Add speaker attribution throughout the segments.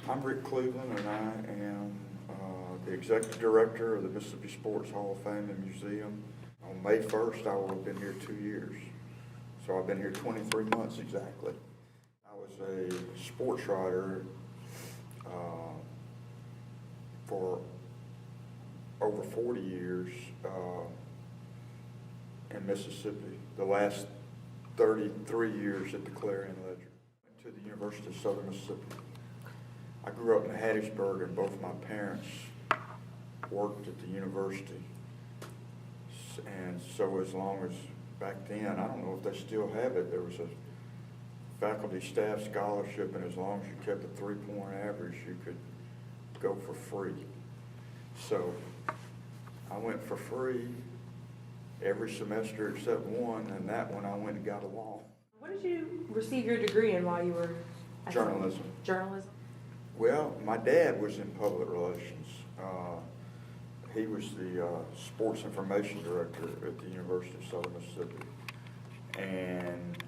Speaker 1: I'm Rick Cleveland, and I am the Executive Director of the Mississippi Sports Hall of Fame and Museum. On May 1st, I will have been here 2 years. So I've been here 23 months exactly. I was a sports writer for over 40 years in Mississippi. The last 33 years at the Clarion Ledger. Went to the University of Southern Mississippi. I grew up in Hattiesburg, and both my parents worked at the university. And so as long as back then, I don't know if they still have it, there was a faculty staff scholarship, and as long as you kept a 3-point average, you could go for free. So I went for free every semester except one, and that one I went and got a law.
Speaker 2: What did you receive your degree in while you were at
Speaker 1: Journalism.
Speaker 2: Journalism?
Speaker 1: Well, my dad was in public relations. He was the sports information director at the University of Southern Mississippi. And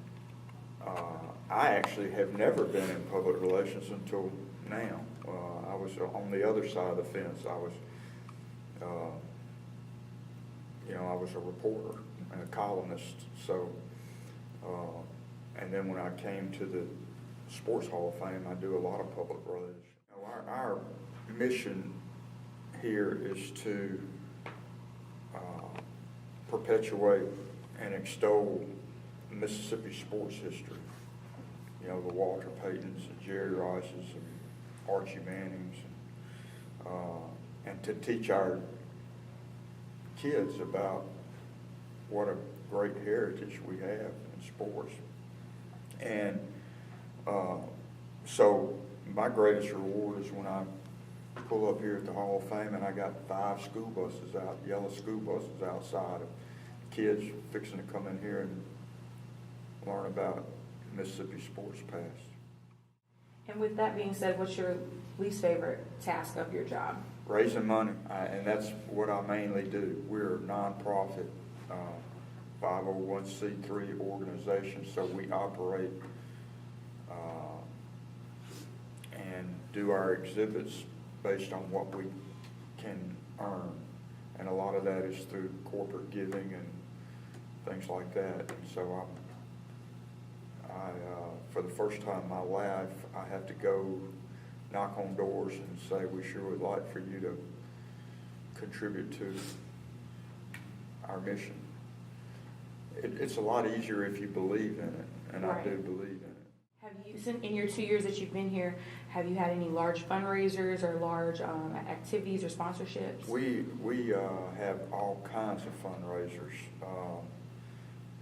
Speaker 1: I actually have never been in public relations until now. I was on the other side of the fence. I was, I was a reporter and a columnist. So, and then when I came to the Sports Hall of Fame, I do a lot of public relations. Our mission here is to perpetuate and extol Mississippi sports history. You know, the Walter Paytons and Jerry Rices and Archie Mannings, and to teach our kids about what a great heritage we have in sports. And so my greatest reward is when I pull up here at the Hall of Fame and I got 5 school buses out, yellow school buses outside of kids fixing to come in here and learn about Mississippi sports past.
Speaker 2: And with that being said, what's your least favorite task of your job?
Speaker 1: Raising money, and that's what I mainly do. We're a nonprofit 501c3 organization, so we operate and do our exhibits based on what we can earn. And a lot of that is through corporate giving and things like that. And so for the first time in my life, I have to go knock on doors and say, we sure would like for you to contribute to our mission. It's a lot easier if you believe in it, and right. I do believe in it.
Speaker 2: Have you, in your 2 years that you've been here, have you had any large fundraisers or large activities or sponsorships?
Speaker 1: We have all kinds of fundraisers,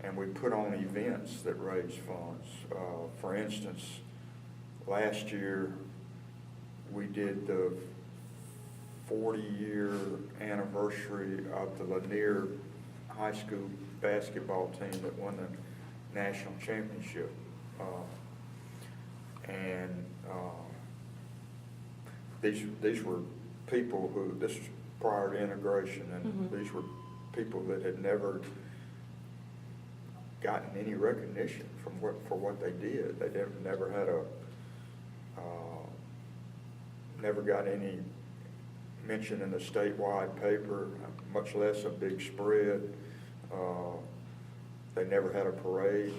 Speaker 1: and we put on events that raise funds. For instance, last year we did the 40-year anniversary of the Lanier High School basketball team that won the national championship. These were people who, this was prior to integration, and these were people that had never gotten any recognition for what they did. They never had never got any mention in the statewide paper, much less a big spread. They never had a parade.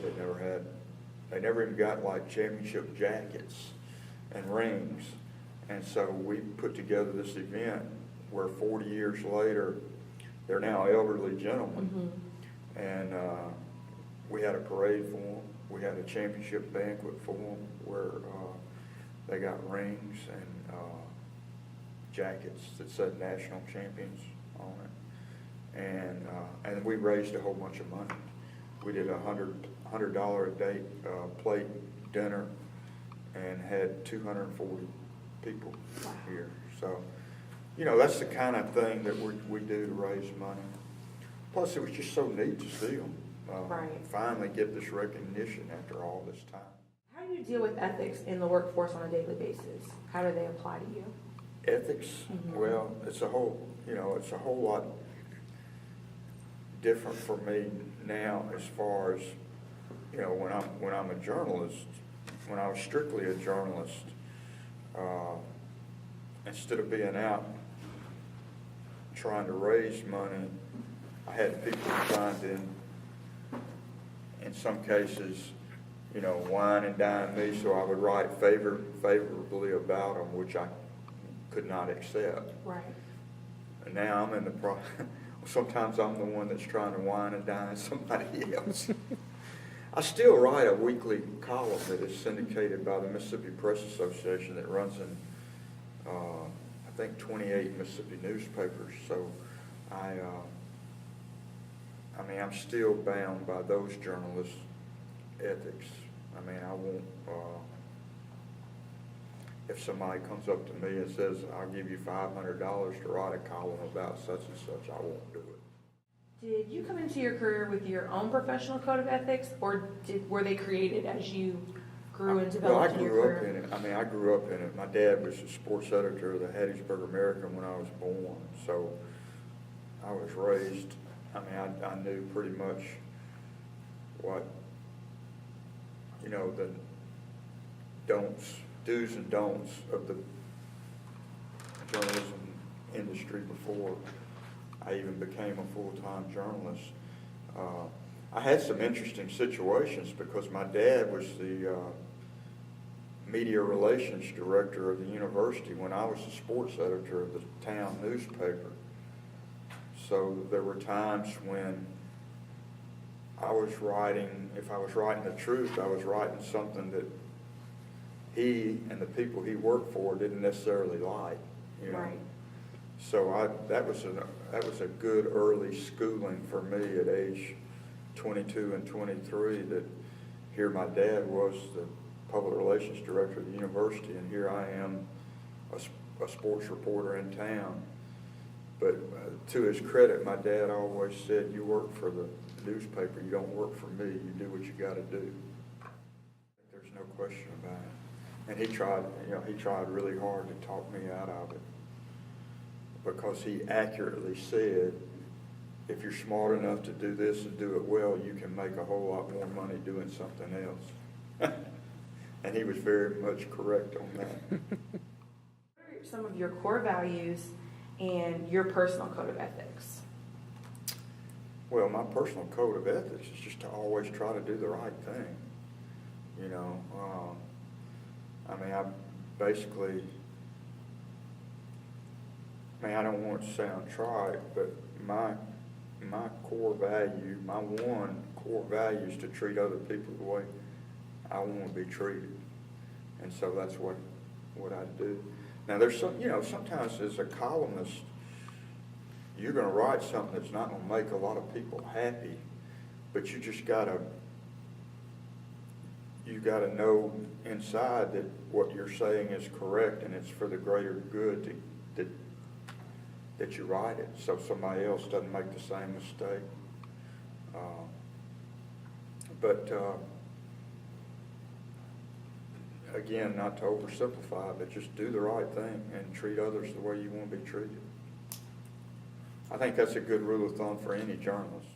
Speaker 1: They never even got like championship jackets and rings. And so we put together this event where 40 years later, they're now elderly gentlemen. And we had a parade for them. We had a championship banquet for them where they got rings and jackets that said national champions on it. And we raised a whole bunch of money. We did a $100 a day plate dinner and had 240 people here. So, you know, that's the kind of thing that we do to raise money. Plus, it was just so neat to see them finally get this recognition after all this time.
Speaker 2: How do you deal with ethics in the workforce on a daily basis? How do they apply to you?
Speaker 1: Ethics? Well, it's a whole lot different for me now as far as, you know, when I'm a journalist. When I was strictly a journalist, instead of being out trying to raise money, I had people trying to, in some cases, wine and dine me, so I would write favorably about them, which I could not accept.
Speaker 2: Right.
Speaker 1: And now I'm in the sometimes I'm the one that's trying to wine and dine somebody else. I still write a weekly column that is syndicated by the Mississippi Press Association that runs in, I think, 28 Mississippi newspapers. So I'm still bound by those journalists' ethics. I won't, if somebody comes up to me and says, I'll give you $500 to write a column about such and such, I won't do it.
Speaker 2: Did you come into your career with your own professional code of ethics, or were they created as you grew and developed in your career?
Speaker 1: I grew up in it. I grew up in it. My dad was a sports editor of the Hattiesburg American when I was born, so I was raised, I knew pretty much what, the do's and don'ts of the journalism industry before I even became a full-time journalist. I had some interesting situations because my dad was the media relations director of the university when I was the sports editor of the town newspaper. So there were times when I was writing, if I was writing the truth, I was writing something that he and the people he worked for didn't necessarily like,
Speaker 2: Right.
Speaker 1: So that was a good early schooling for me at age 22 and 23, that here my dad was the public relations director of the university, and here I am, a sports reporter in town. But to his credit, my dad always said, you work for the newspaper, you don't work for me, you do what you got to do. There's no question about it. And he tried really hard to talk me out of it, because he accurately said, if you're smart enough to do this and do it well, you can make a whole lot more money doing something else. And he was very much correct on that.
Speaker 2: What are some of your core values and your personal code of ethics?
Speaker 1: Well, my personal code of ethics is just to always try to do the right thing. I basically, I don't want to sound trite, but my core value, my one core value is to treat other people the way I want to be treated. And so that's what I do. Now there's sometimes as a columnist, you're going to write something that's not going to make a lot of people happy, but you just gotta know inside that what you're saying is correct and it's for the greater good that you write it, so somebody else doesn't make the same mistake. Again, not to oversimplify, but just do the right thing and treat others the way you want to be treated. I think that's a good rule of thumb for any journalist.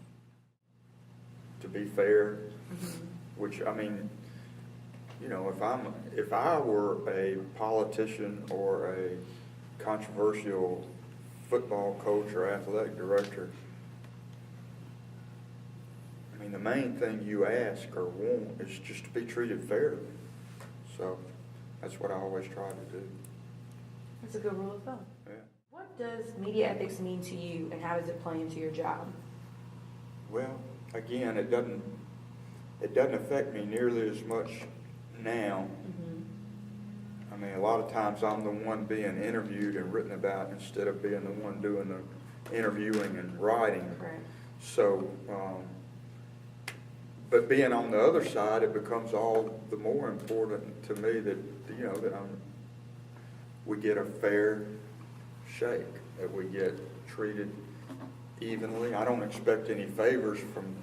Speaker 1: To be fair, which, if I were a politician or a controversial football coach or athletic director, the main thing you ask or want is just to be treated fairly. So that's what I always try to do.
Speaker 2: That's a good rule of thumb.
Speaker 1: Yeah.
Speaker 2: What does media ethics mean to you, and how does it play into your job?
Speaker 1: Well, again, it doesn't affect me nearly as much now. A lot of times I'm the one being interviewed and written about instead of being the one doing the interviewing and writing.
Speaker 2: Right.
Speaker 1: So, but being on the other side, it becomes all the more important to me that we get a fair shake, that we get treated evenly. I don't expect any favors from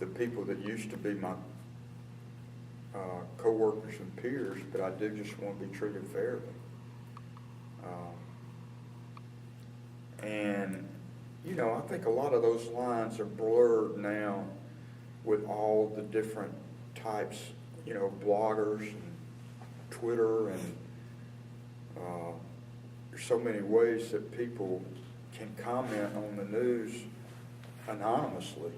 Speaker 1: the people that used to be my co-workers and peers, but I do just want to be treated fairly. I think a lot of those lines are blurred now with all the different types, bloggers and Twitter and so many ways that people can comment on the news anonymously.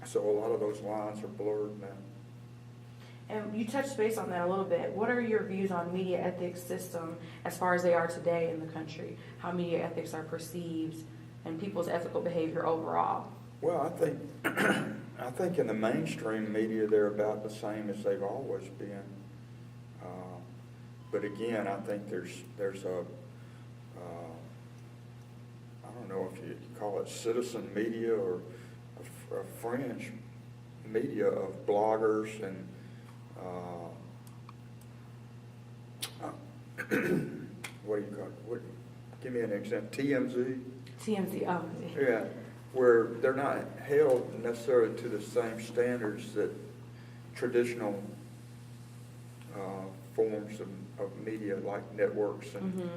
Speaker 1: So a lot of those lines are blurred now.
Speaker 2: And you touched base on that a little bit. What are your views on media ethics system as far as they are today in the country? How media ethics are perceived and people's ethical behavior overall?
Speaker 1: Well, I think in the mainstream media they're about the same as they've always been. But again, I think there's a I don't know if you call it citizen media or a fringe media of bloggers and what do you call it? Give me an example. TMZ?
Speaker 2: TMZ, oh.
Speaker 1: Yeah, where they're not held necessarily to the same standards that traditional forms of media like networks and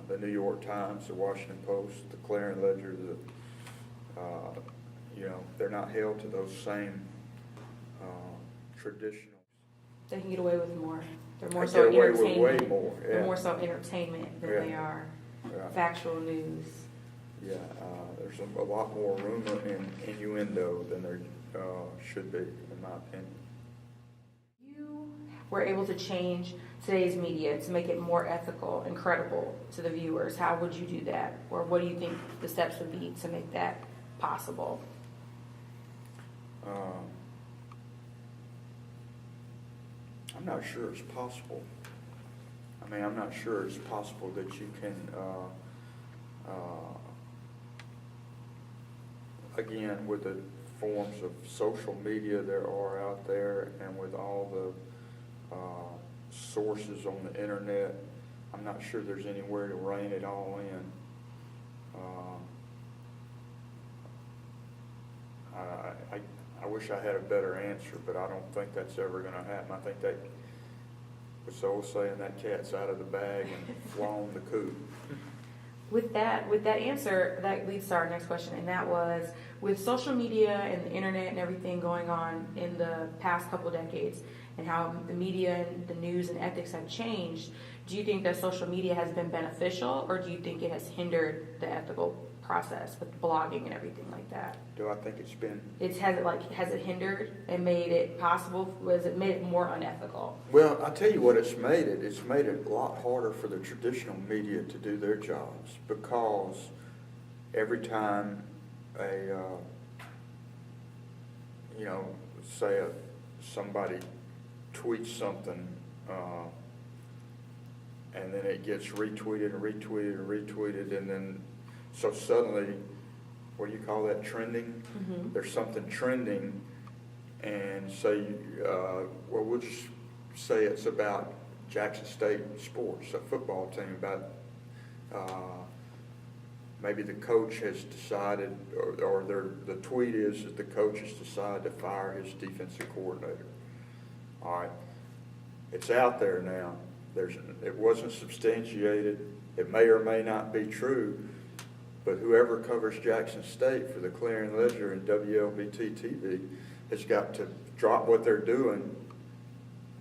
Speaker 1: the New York Times, the Washington Post, the Clarion Ledger, they're not held to those same traditional.
Speaker 2: They can get away with more. They're more
Speaker 1: They
Speaker 2: so
Speaker 1: get away with
Speaker 2: entertainment.
Speaker 1: way more,
Speaker 2: They're
Speaker 1: yeah.
Speaker 2: more so entertainment than they are factual news.
Speaker 1: Yeah, there's a lot more rumor and innuendo than there should be, in my opinion.
Speaker 2: You were able to change today's media to make it more ethical and credible to the viewers. How would you do that? Or what do you think the steps would be to make that possible?
Speaker 1: I'm not sure it's possible. I mean, I'm not sure it's possible that you can, again, with the forms of social media there are out there and with all the sources on the internet, I'm not sure there's anywhere to rein it all in. I wish I had a better answer, but I don't think that's ever going to happen. I think that, what's the old saying, that cat's out of the bag and flown the coop.
Speaker 2: With that answer, that leads to our next question, and that was, with social media and the internet and everything going on in the past couple decades, and how the media and the news and ethics have changed, do you think that social media has been beneficial, or do you think it has hindered the ethical process with blogging and everything like that?
Speaker 1: Do I think it's been?
Speaker 2: Has it hindered and made it possible? Was it made it more unethical?
Speaker 1: Well, I'll tell you what it's made it. It's made it a lot harder for the traditional media to do their jobs, because every time somebody tweets something, and then it gets retweeted and retweeted and retweeted, and then so suddenly, what do you call that, trending?
Speaker 2: Mm-hmm.
Speaker 1: There's something trending, and say, we'll just say it's about Jackson State sports, a football team, about maybe the coach has decided, or the tweet is that the coach has decided to fire his defensive coordinator. All right, it's out there now. It wasn't substantiated. It may or may not be true, but whoever covers Jackson State for the Clarion Ledger and WLBT TV has got to drop what they're doing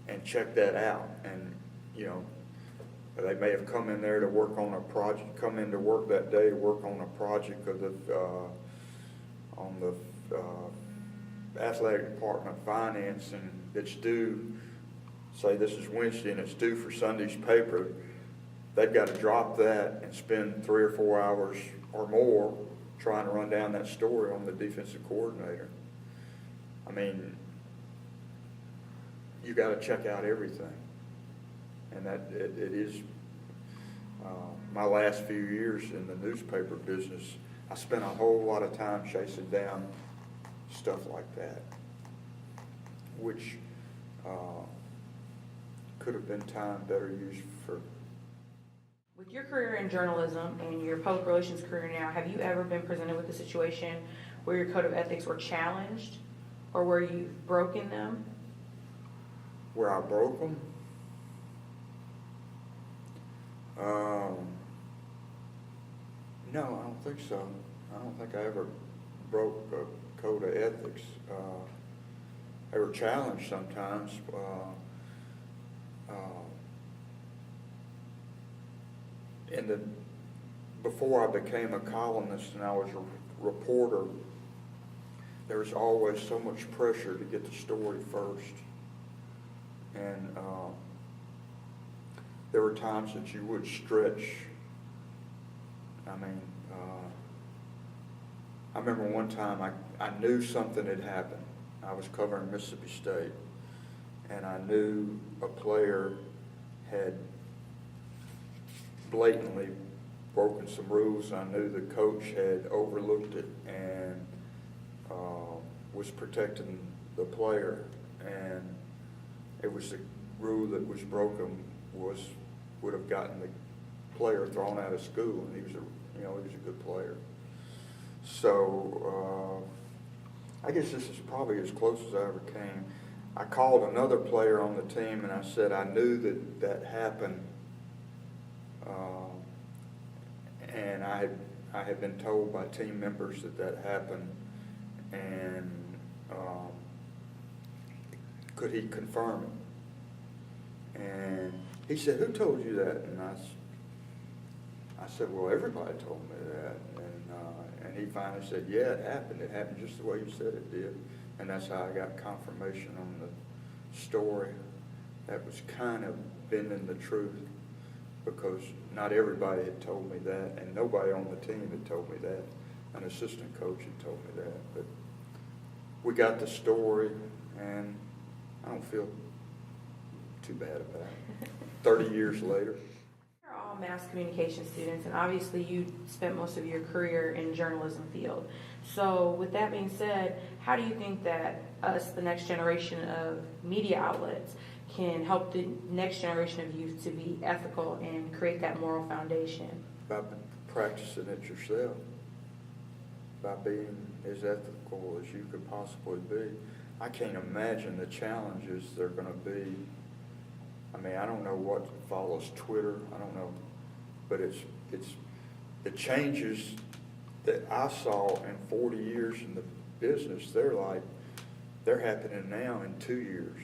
Speaker 1: and check that out. And, they may have come in there to work on a project, come into work that day to work on a project of the athletic department financing that's due, say this is Wednesday and it's due for Sunday's paper. They've got to drop that and spend 3 or 4 hours or more trying to run down that story on the defensive coordinator. I mean, you got to check out everything. And that it is my last few years in the newspaper business, I spent a whole lot of time chasing down stuff like that, which could have been time better used for.
Speaker 2: With your career in journalism and your public relations career now, have you ever been presented with a situation where your code of ethics were challenged, or where you've broken them?
Speaker 1: Where I broke them? No, I don't think so. I don't think I ever broke a code of ethics. They were challenged sometimes. before I became a columnist and I was a reporter, there was always so much pressure to get the story first. And there were times that you would stretch. I mean, I remember one time I knew something had happened. I was covering Mississippi State, and I knew a player had blatantly broken some rules. I knew the coach had overlooked it and was protecting the player, and it was the rule that was broken would have gotten the player thrown out of school, and he was a good player. So I guess this is probably as close as I ever came. I called another player on the team and I said I knew that happened, and I had been told by team members that happened, and could he confirm it? And he said, "Who told you that?" And I said, "Well, everybody told me that." And he finally said, "Yeah, it happened. It happened just the way you said it did." And that's how I got confirmation on the story. That was kind of bending the truth, because not everybody had told me that, and nobody on the team had told me that. An assistant coach had told me that. But we got the story, and I don't feel too bad about it. 30 years later.
Speaker 2: You're all mass communication students, and obviously you spent most of your career in journalism field. So with that being said, how do you think that us, the next generation of media outlets, can help the next generation of youth to be ethical and create that moral foundation?
Speaker 1: By practicing it yourself, by being as ethical as you could possibly be. I can't imagine the challenges they're going to be. I mean, I don't know what follows Twitter. I don't know, but it's the changes that I saw in 40 years in the business. They're happening now in 2 years.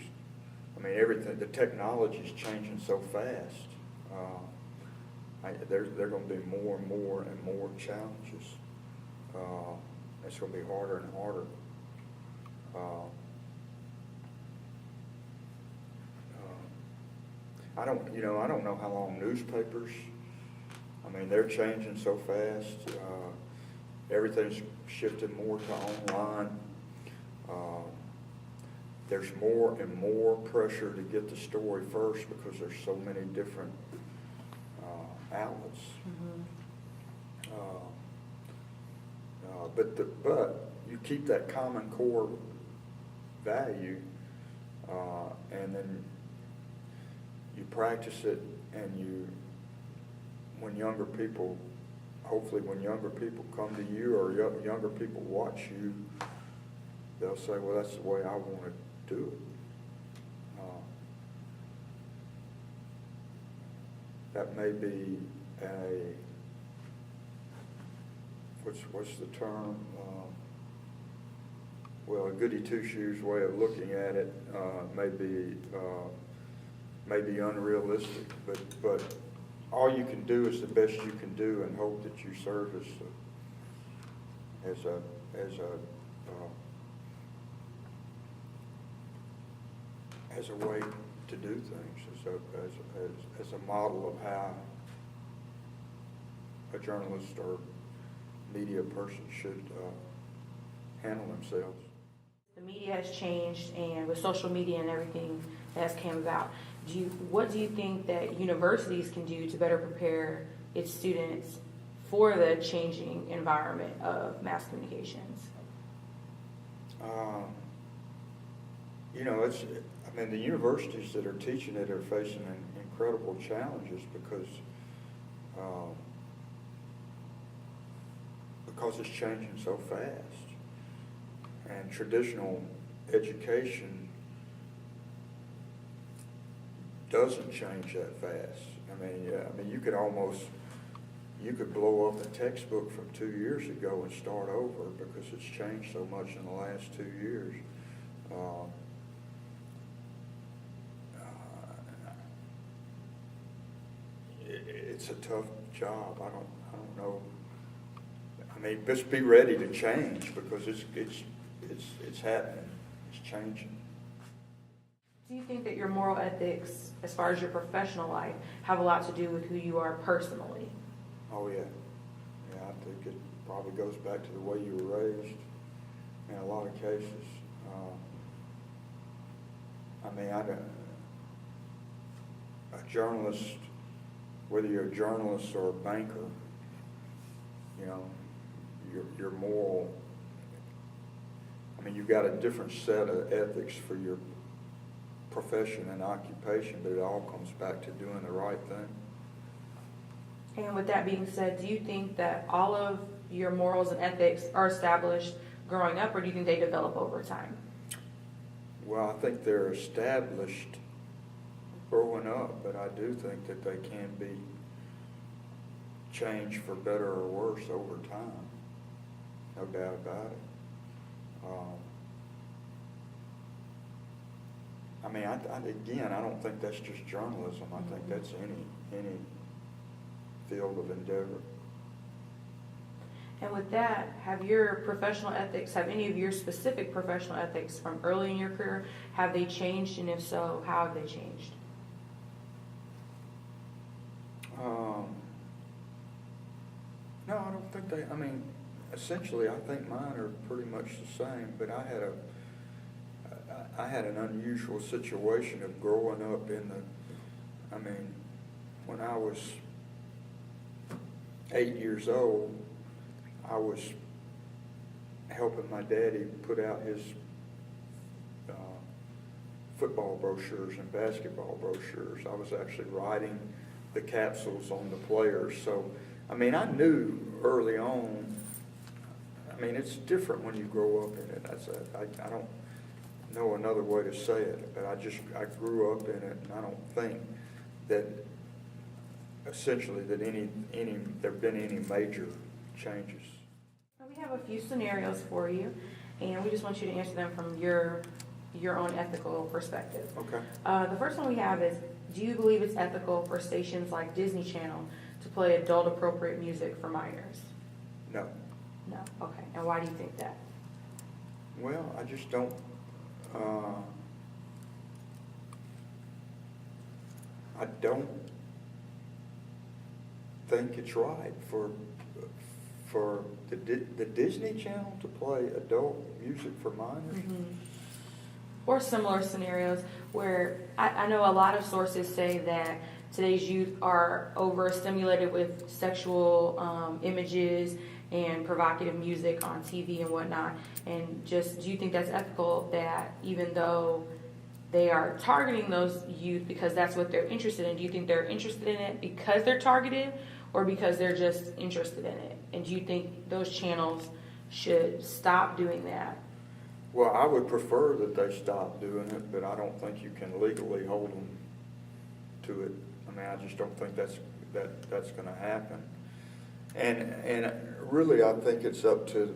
Speaker 1: I mean, everything. The technology's changing so fast. There's going to be more and more and more challenges. It's going to be harder and harder. I don't know how long newspapers. I mean, they're changing so fast. Everything's shifting more to online. There's more and more pressure to get the story first because there's so many different outlets. But you keep that common core value, and then you practice it, and when younger people come to you, or younger people watch you, they'll say, well, that's the way I want to do it. That may be what's the term? Well, a goody two-shoes way of looking at it may be unrealistic, but all you can do is the best you can do, and hope that you serve as a way to do things, as a model of how a journalist or media person should handle themselves.
Speaker 2: The media has changed, and with social media and everything that has came about, what do you think that universities can do to better prepare its students for the changing environment of mass communications? The universities that are teaching it are facing incredible challenges because it's changing so fast. And traditional education doesn't change that fast. You could blow up a textbook from 2 years ago and start over because it's changed so much in the last 2 years.
Speaker 1: it's a tough job. I don't know. I mean, just be ready to change because it's happening. It's changing.
Speaker 2: Do you think that your moral ethics, as far as your professional life, have a lot to do with who you are personally?
Speaker 1: Oh yeah, yeah. I think it probably goes back to the way you were raised in a lot of cases. I mean, a journalist, whether you're a journalist or a banker, you know, your moral. I mean, you've got a different set of ethics for your profession and occupation, but it all comes back to doing the right thing.
Speaker 2: And with that being said, do you think that all of your morals and ethics are established growing up, or do you think they develop over time?
Speaker 1: Well, I think they're established growing up, but I do think that they can be changed for better or worse over time. No doubt about it. I mean, I don't think that's just journalism. I think that's any field of endeavor.
Speaker 2: And with that, have any of your specific professional ethics from early in your career, have they changed? And if so, how have they changed?
Speaker 1: No, I don't think they, I mean, essentially I think mine are pretty much the same, but I had an unusual situation of growing up when I was 8 years old, I was helping my daddy put out his football brochures and basketball brochures. I was actually writing the capsules on the players. So, I mean, I knew early on, I mean, it's different when you grow up in it. I don't know another way to say it, but I grew up in it, and I don't think that essentially that there've been any major changes.
Speaker 2: We have a few scenarios for you, and we just want you to answer them from your own ethical perspective.
Speaker 1: Okay.
Speaker 2: The first one we have is, do you believe it's ethical for stations like Disney Channel to play adult-appropriate music for minors?
Speaker 1: No.
Speaker 2: No. Okay. And why do you think that?
Speaker 1: Well, I just don't. I don't think it's right for the Disney Channel to play adult music for minors.
Speaker 2: Mm-hmm. Or similar scenarios where I know a lot of sources say that today's youth are overstimulated with sexual images and provocative music on TV and whatnot. And just, do you think that's ethical that even though they are targeting those youth because that's what they're interested in, do you think they're interested in it because they're targeted or because they're just interested in it? And do you think those channels should stop doing that?
Speaker 1: Well, I would prefer that they stop doing it, but I don't think you can legally hold them to it. I mean, I just don't think that's going to happen. And really, I think it's up to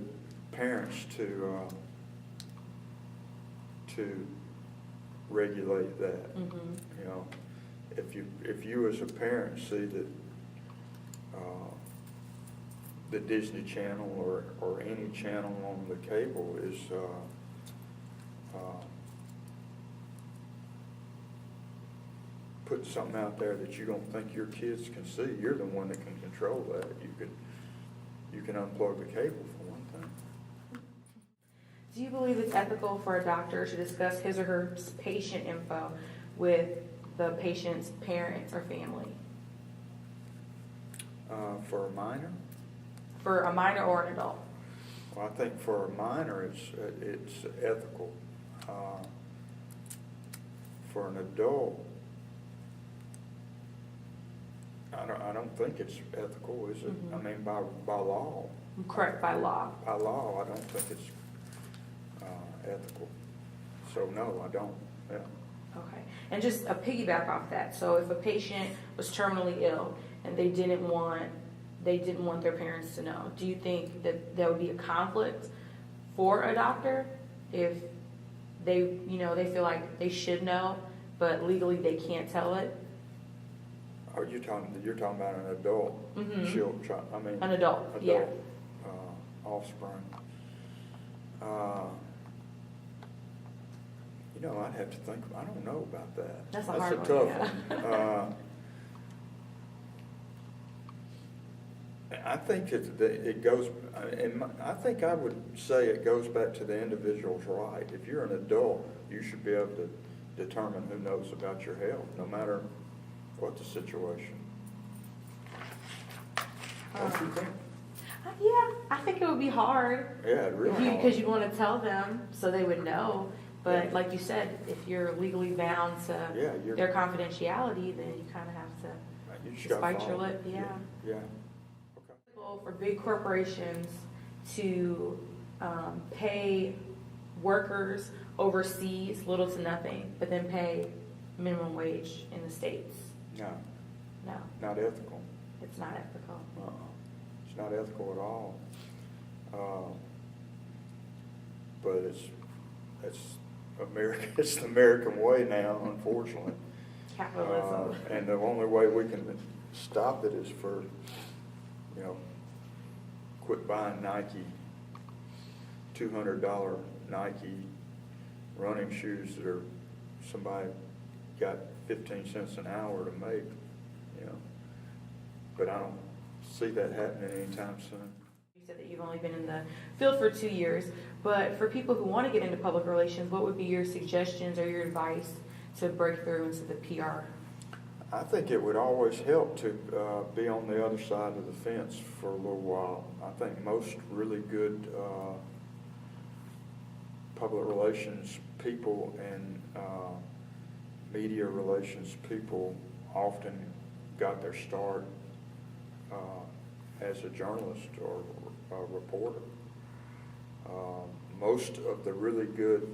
Speaker 1: parents to regulate that.
Speaker 2: Mm-hmm.
Speaker 1: You know, if you as a parent see that the Disney Channel or any channel on the cable is put something out there that you don't think your kids can see, you're the one that can control that. You can unplug the cable for one thing.
Speaker 2: Do you believe it's ethical for a doctor to discuss his or her patient info with the patient's parents or family?
Speaker 1: For a minor?
Speaker 2: For a minor or an adult?
Speaker 1: Well, I think for a minor, it's ethical. For an adult, I don't think it's ethical, is it?
Speaker 2: Mm-hmm.
Speaker 1: I mean, by law.
Speaker 2: Correct, by law.
Speaker 1: By law, I don't think it's ethical. So no, I don't. Yeah.
Speaker 2: Okay. And just a piggyback off that. So if a patient was terminally ill and they didn't want their parents to know, do you think that there would be a conflict for a doctor if they feel like they should know, but legally they can't tell it?
Speaker 1: you're talking about an adult
Speaker 2: Mhm.
Speaker 1: children,
Speaker 2: An adult, yeah.
Speaker 1: Offspring. I'd have to think, I don't know about that.
Speaker 2: That's a hard one,
Speaker 1: tough
Speaker 2: yeah.
Speaker 1: one. I think it goes, I think I would say it goes back to the individual's right. If you're an adult, you should be able to determine who knows about your health, no matter what the situation. What do you think?
Speaker 2: Yeah, I think it would be hard.
Speaker 1: Yeah, it really hard.
Speaker 2: Because you want to tell them so they would know. But
Speaker 1: Yeah.
Speaker 2: like you said, if you're legally bound to their confidentiality, then you kind of have to
Speaker 1: You
Speaker 2: just bite your lip. Yeah.
Speaker 1: Yeah.
Speaker 2: For big corporations to pay workers overseas little to nothing, but then pay minimum wage in the States.
Speaker 1: No,
Speaker 2: No,
Speaker 1: not ethical.
Speaker 2: it's not ethical.
Speaker 1: It's not ethical at all. But it's America. It's the American way now, unfortunately.
Speaker 2: Capitalism.
Speaker 1: And the only way we can stop it is for, quit buying Nike, $200 Nike running shoes that are somebody got 15 cents an hour to make, But I don't see that happening anytime soon.
Speaker 2: You said that you've only been in the field for 2 years, but for people who want to get into public relations, what would be your suggestions or your advice to break through into the PR?
Speaker 1: I think it would always help to be on the other side of the fence for a little while. I think most really good public relations people and media relations people often got their start as a journalist or a reporter. Most of the really good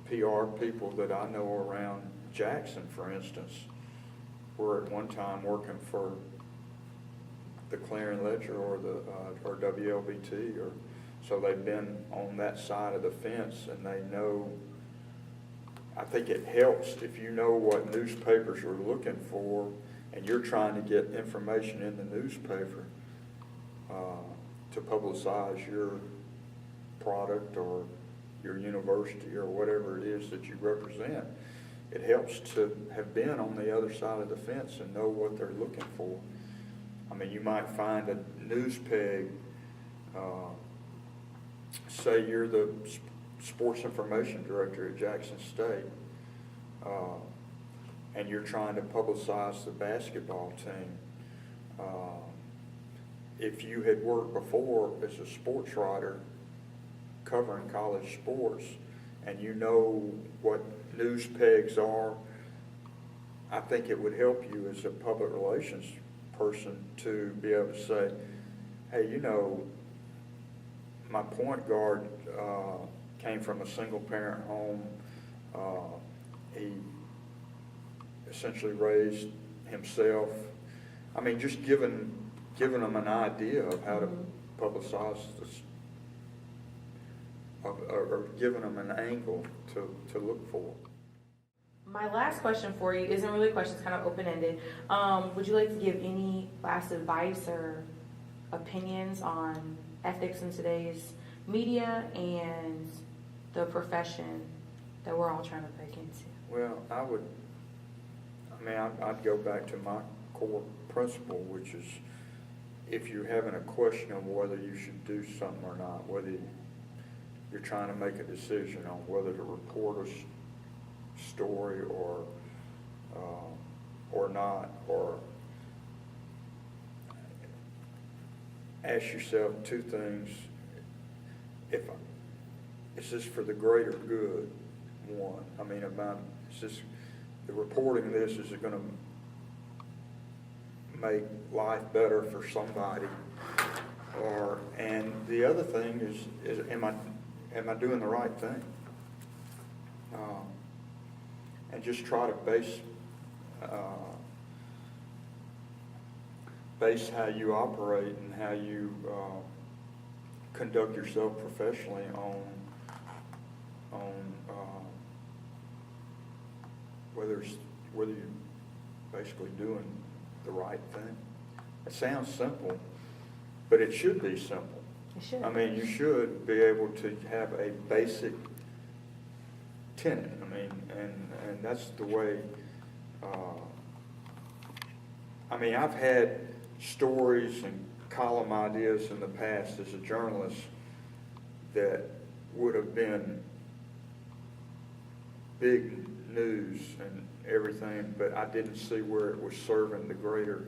Speaker 1: PR people that I know around Jackson, for instance, were at one time working for the Clarion Ledger or WLBT, so they've been on that side of the fence and they know. I think it helps if you know what newspapers are looking for and you're trying to get information in the newspaper to publicize your product or your university or whatever it is that you represent. It helps to have been on the other side of the fence and know what they're looking for. You might find a news peg, say you're the sports information director at Jackson State, and you're trying to publicize the basketball team. If you had worked before as a sports writer covering college sports and you know what news pegs are, I think it would help you as a public relations person to be able to say, hey, my point guard came from a single parent home. He essentially raised himself. Just giving them an idea of how to publicize this, or giving them an angle to look for.
Speaker 2: My last question for you isn't really a question, it's kind of open-ended. Would you like to give any last advice or opinions on ethics in today's media and the profession that we're all trying to break into?
Speaker 1: Well, I'd go back to my core principle, which is if you're having a question of whether you should do something or not, whether you're trying to make a decision on whether to report a story or not, or ask yourself two things. Is this for the greater good? One, is this, the reporting of this, is it going to make life better for somebody? And the other thing is am I doing the right thing? And just try to base how you operate and how you conduct yourself professionally on whether you're basically doing the right thing. It sounds simple, but it should be simple.
Speaker 2: It should.
Speaker 1: I mean, you should be able to have a basic tenet. I mean, and that's the way, I mean, I've had stories and column ideas in the past as a journalist that would have been big news and everything, but I didn't see where it was serving the greater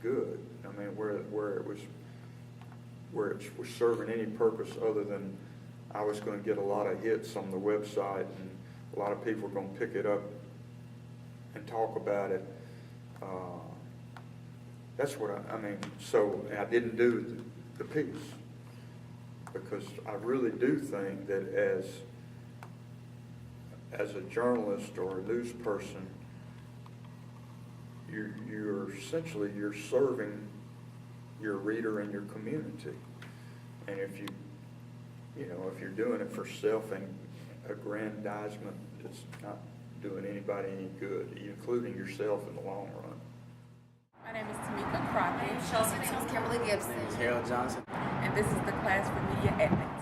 Speaker 1: good. I mean, where it was serving any purpose other than I was going to get a lot of hits on the website and a lot of people were going to pick it up and talk about it. That's what I mean. So I didn't do the piece because I really do think that as a journalist or a news person, you're essentially serving your reader and your community. And if if you're doing it for self-aggrandizement, it's not doing anybody any good, including yourself in the long run.
Speaker 3: My name is Tameka Crockett.
Speaker 4: Chelsea Tillman, Kimberly Gibson.
Speaker 5: Harold Johnson.
Speaker 3: And this is the class for media ethics.